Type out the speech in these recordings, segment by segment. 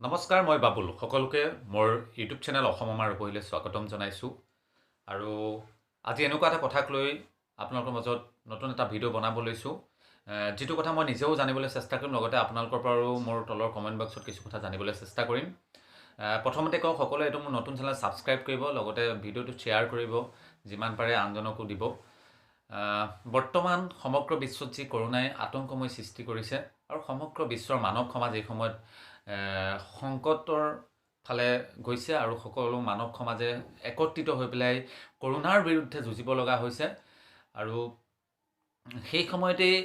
নমস্কাৰ, মই বাবুল। সকলোকে মোৰ ইউটিউব চেনেল অসম আমাৰ ৰূপহীলৈ স্বাগতম জনাইছোঁ। আৰু আজি এনেকুৱা এটা কথাক লৈ আপোনালোকৰ মাজত নতুন এটা ভিডিঅ' বনাব লৈছোঁ, যিটো কথা মই নিজেও জানিবলৈ চেষ্টা কৰিম, লগতে আপোনালোকৰ পৰাও মোৰ তলৰ কমেণ্ট বক্সত কিছু কথা জানিবলৈ চেষ্টা কৰিম। প্ৰথমতে কওঁ, সকলোৱে এইটো মোৰ নতুন চেনেল ছাবস্ক্ৰাইব কৰিব, লগতে ভিডিঅ'টো শ্বেয়াৰ কৰিব, যিমান পাৰে আনজনকো দিব। বৰ্তমান সমগ্ৰ বিশ্বত যি কৰোণাই আতংকময় সৃষ্টি কৰিছে আৰু সমগ্ৰ বিশ্বৰ মানৱ সমাজ এই সময়ত সংকটৰ ফালে গৈছে আৰু সকলো মানৱ সমাজে একত্ৰিত হৈ পেলাই কৰোণাৰ বিৰুদ্ধে যুঁজিব লগা হৈছে। আৰু সেই সময়তেই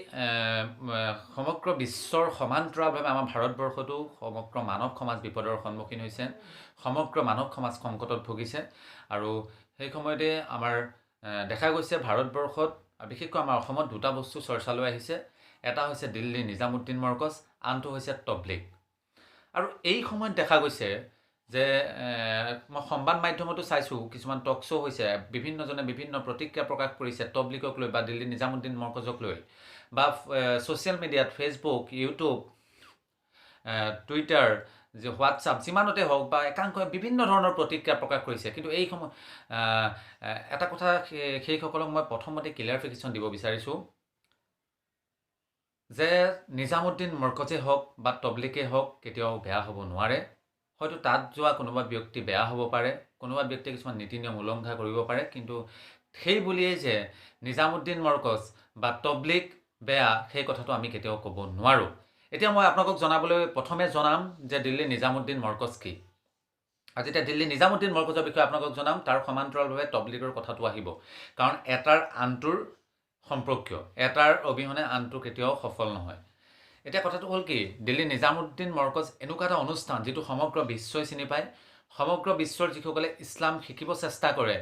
সমগ্ৰ বিশ্বৰ সমান্তৰালভাৱে আমাৰ ভাৰতবৰ্ষতো সমগ্ৰ মানৱ সমাজ বিপদৰ সন্মুখীন হৈছে, সমগ্ৰ মানৱ সমাজ সংকটত ভুগিছে। আৰু সেই সময়তে আমাৰ দেখা গৈছে ভাৰতবৰ্ষত, বিশেষকৈ আমাৰ অসমত দুটা বস্তু চৰ্চালৈ আহিছে। এটা হৈছে দিল্লী নিজামুদ্দিন মৰকজ, আনটো হৈছে তবলিগ। আৰু এই সময়ত দেখা গৈছে যে মই সংবাদ মাধ্যমতো চাইছোঁ, কিছুমান টক শ্ব' হৈছে, বিভিন্নজনে বিভিন্ন প্ৰতিক্ৰিয়া প্ৰকাশ কৰিছে তবলিগক লৈ বা দিল্লী নিজামুদ্দিন মৰকজক লৈ, বা ছ'চিয়েল মিডিয়াত ফেচবুক, ইউটিউব, টুইটাৰ, যে হোৱাটছআপ যিমানতে হওক বা একাংশই বিভিন্ন ধৰণৰ প্ৰতিক্ৰিয়া প্ৰকাশ কৰিছে। কিন্তু এই সময় এটা কথা সেইসকলক মই প্ৰথমতে ক্লিয়াৰিফিকেশ্যন দিব বিচাৰিছোঁ যে নিজামুদ্দিন মৰকজে হওক বা তবলিগে হওক কেতিয়াও বেয়া হ'ব নোৱাৰে। হয়তো তাত যোৱা কোনোবা ব্যক্তি বেয়া হ'ব পাৰে, কোনোবা ব্যক্তিয়ে কিছুমান নীতি নিয়ম উলংঘা কৰিব পাৰে, কিন্তু সেই বুলিয়েই যে নিজামুদ্দিন মৰকজ বা তবলিগ বেয়া, সেই কথাটো আমি কেতিয়াও ক'ব নোৱাৰোঁ। এতিয়া মই আপোনালোকক প্ৰথমে জনাম যে দিল্লী নিজামুদ্দিন মৰকজ কি। আৰু যেতিয়া দিল্লী নিজামুদ্দিন মৰকজৰ বিষয়ে আপোনালোকক জনাম, তাৰ সমান্তৰালভাৱে তবলিগৰ কথাটো আহিব, কাৰণ এটাৰ আনটোৰ সম্পৰ্কীয়, এটাৰ অবিহনে আনটো কেতিয়াও সফল নহয়। এতিয়া কথাটো হ'ল কি, দিল্লী নিজামুদ্দিন মৰকজ এনেকুৱা এটা অনুষ্ঠান যিটো সমগ্ৰ বিশ্বই চিনি পায়। সমগ্ৰ বিশ্বৰ যিসকলে ইছলাম শিকিব চেষ্টা কৰে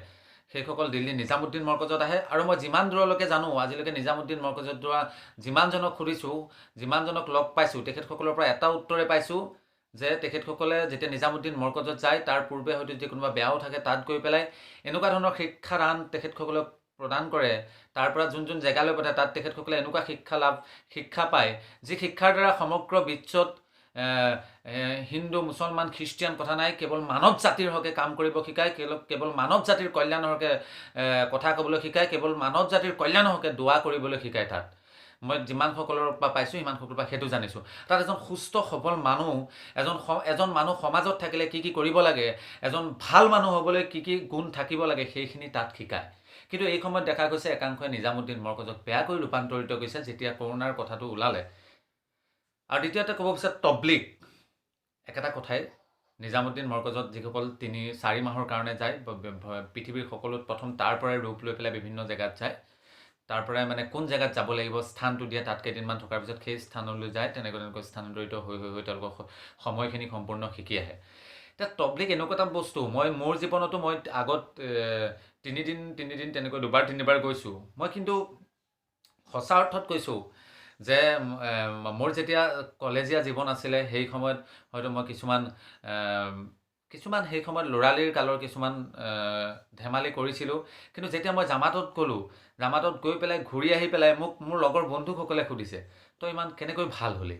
সেইসকল দিল্লী নিজামুদ্দিন মৰকজত আহে। আৰু মই যিমান দূৰলৈকে জানো, আজিলৈকে নিজামুদ্দিন মৰকজত যোৱা যিমানজনক সুধিছোঁ, যিমানজনক লগ পাইছোঁ, তেখেতসকলৰ পৰা এটা উত্তৰে পাইছোঁ যে তেখেতসকলে যেতিয়া নিজামুদ্দিন মৰকজত যায়, তাৰ পূৰ্বে হয়তো যদি কোনোবা বেয়াও থাকে, তাত গৈ পেলাই এনেকুৱা ধৰণৰ শিক্ষাদান তেখেতসকলক প্ৰদান কৰে। তাৰ পৰা যোন যোন জেগালৈ পঠায়, তাত তেখেতসকলে এনেকুৱা শিক্ষা পায় যি শিক্ষাৰ দ্বাৰা সমগ্ৰ বিশ্বত হিন্দু, মুছলমান, খ্ৰীষ্টিয়ান কথা নাই, কেৱল মানৱ জাতিৰ হকে কাম কৰিব শিকায়, কেৱল মানৱ জাতিৰ কল্যাণৰ হকে কথা ক'বলৈ শিকায়, কেৱল মানৱ জাতিৰ কল্যাণৰ হকে দোৱা কৰিবলৈ শিকায়। তাত মই যিমানসকলৰ পৰা পাইছোঁ সিমানসকলৰ পৰা সেইটো জানিছোঁ। তাত এজন সুস্থ সবল মানুহ, এজন মানুহ সমাজত থাকিলে কি কি কৰিব লাগে, এজন ভাল মানুহ হ'বলৈ কি কি গুণ থাকিব লাগে, সেইখিনি তাত শিকায়। কিন্তু এই সময়ত দেখা গৈছে একাংশই নিজামুদ্দিন মৰকজক বেয়াকৈ ৰূপান্তৰিত কৰিছে যেতিয়া কৰোণাৰ কথাটো ওলালে। আৰু দ্বিতীয়তে ক'ব বিচাৰে তবলিগ। একেটা কথাই, নিজামুদ্দিন মৰকজত যিসকল 3-4 মাহৰ কাৰণে যায়, পৃথিৱীৰ সকলোত প্ৰথম তাৰ পৰাই ৰূপ লৈ পেলাই বিভিন্ন জেগাত যায়, তাৰ পৰাই মানে কোন জেগাত যাব লাগিব স্থানটো দিয়ে, তাত কেইদিনমান থকাৰ পিছত সেই স্থানলৈ যায়, তেনেকৈ স্থানান্তৰিত হৈ তেওঁলোকৰ সময়খিনি সম্পূৰ্ণ শিকি আহে। এতিয়া তবলিগ এনেকুৱা এটা বস্তু, মোৰ জীৱনতো মই আগত 3 দিন তেনেকৈ 2-3বাৰ গৈছোঁ। মই কিন্তু সঁচা অৰ্থত কৈছোঁ যে মোৰ যেতিয়া কলেজীয়া জীৱন আছিলে, সেই সময়ত হয়তো মই কিছুমান সেই সময়ত ল'ৰালিৰ কালৰ কিছুমান ধেমালি কৰিছিলোঁ। কিন্তু যেতিয়া মই জামাতত গ'লোঁ, জামাতত গৈ পেলাই ঘূৰি আহি পেলাই মোক মোৰ লগৰ বন্ধুসকলে সুধিছে, তই ইমান কেনেকৈ ভাল হ'লি?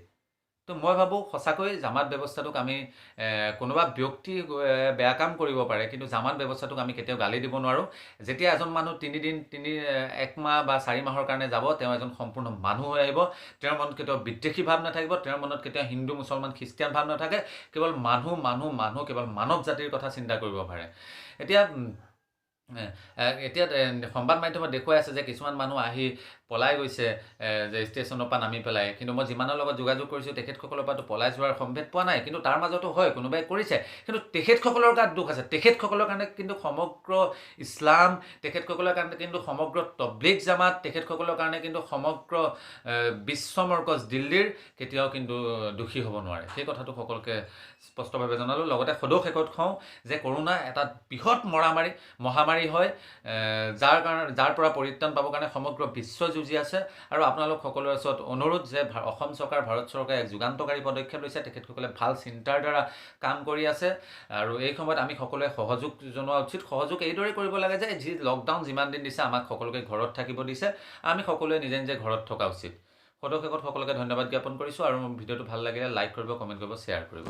তো মই ভাবোঁ সঁচাকৈ জামাত ব্যৱস্থাটোক আমি কোনোবা ব্যক্তি বেয়া কাম কৰিব পাৰে, কিন্তু জামাত ব্যৱস্থাটোক আমি কেতিয়াও গালি দিব নোৱাৰোঁ। যেতিয়া এজন মানুহ 1 মাহ বা 4 মাহৰ কাৰণে যাব, তেওঁ এজন সম্পূৰ্ণ মানুহ হৈ আহিব। তেওঁৰ মনত কেতিয়াও বিদ্বেষী ভাৱ নাথাকিব, তেওঁৰ মনত কেতিয়াও হিন্দু, মুছলমান, খ্ৰীষ্টিয়ান ভাৱ নাথাকে, কেৱল মানুহ, কেৱল মানৱ জাতিৰ কথা চিন্তা কৰিব পাৰে। এতিয়া সংবাদ মাধ্যমত দেখুৱাই আছে যে কিছুমান মানুহ আহি পলাই গৈছে যে ষ্টেচনৰ পৰা নামি পেলাই। কিন্তু মই যিমানৰ লগত যোগাযোগ কৰিছোঁ, তেখেতসকলৰ পৰাতো পলাই যোৱাৰ সম্ভেদ পোৱা নাই। কিন্তু তাৰ মাজতো হয় কোনোবাই কৰিছে, কিন্তু তেখেতসকলৰ গাত দুখ আছে। তেখেতসকলৰ কাৰণে কিন্তু সমগ্ৰ ইছলাম, তেখেতসকলৰ কাৰণে কিন্তু সমগ্ৰ তবলিগ জামাত, তেখেতসকলৰ কাৰণে কিন্তু সমগ্ৰ বিশ্ব মৰকজ দিল্লীৰ কেতিয়াও কিন্তু দোষী হ'ব নোৱাৰে। সেই কথাটো সকলোকে স্পষ্টভাৱে জনালোঁ। লগতে সদৌ শেষত কওঁ যে কৰোণা এটা বৃহৎ মহামাৰী হয়, যাৰ পৰা পৰিত্ৰাণ পাবৰ কাৰণে সমগ্ৰ বিশ্ব যুঁজি আছে। আৰু আপোনালোক সকলোৰে ওচৰত অনুৰোধ যে অসম চৰকাৰ, ভাৰত চৰকাৰে এক যুগান্তকাৰী পদক্ষেপ লৈছে, তেখেতসকলে ভাল চিন্তাৰ দ্বাৰা কাম কৰি আছে। আৰু এই সময়ত আমি সকলোৱে সহযোগ জনোৱা উচিত। সহযোগ এইদৰে কৰিব লাগে যে লকডাউন যিমান দিন দিছে, আমাক সকলোকে ঘৰত থাকিব দিছে, আমি সকলোৱে নিজে নিজে ঘৰত থকা উচিত। সদৌ শেষত সকলোকে ধন্যবাদ জ্ঞাপন কৰিছোঁ। আৰু ভিডিঅ'টো ভাল লাগিলে লাইক কৰিব, কমেণ্ট কৰিব, শ্বেয়াৰ কৰিব।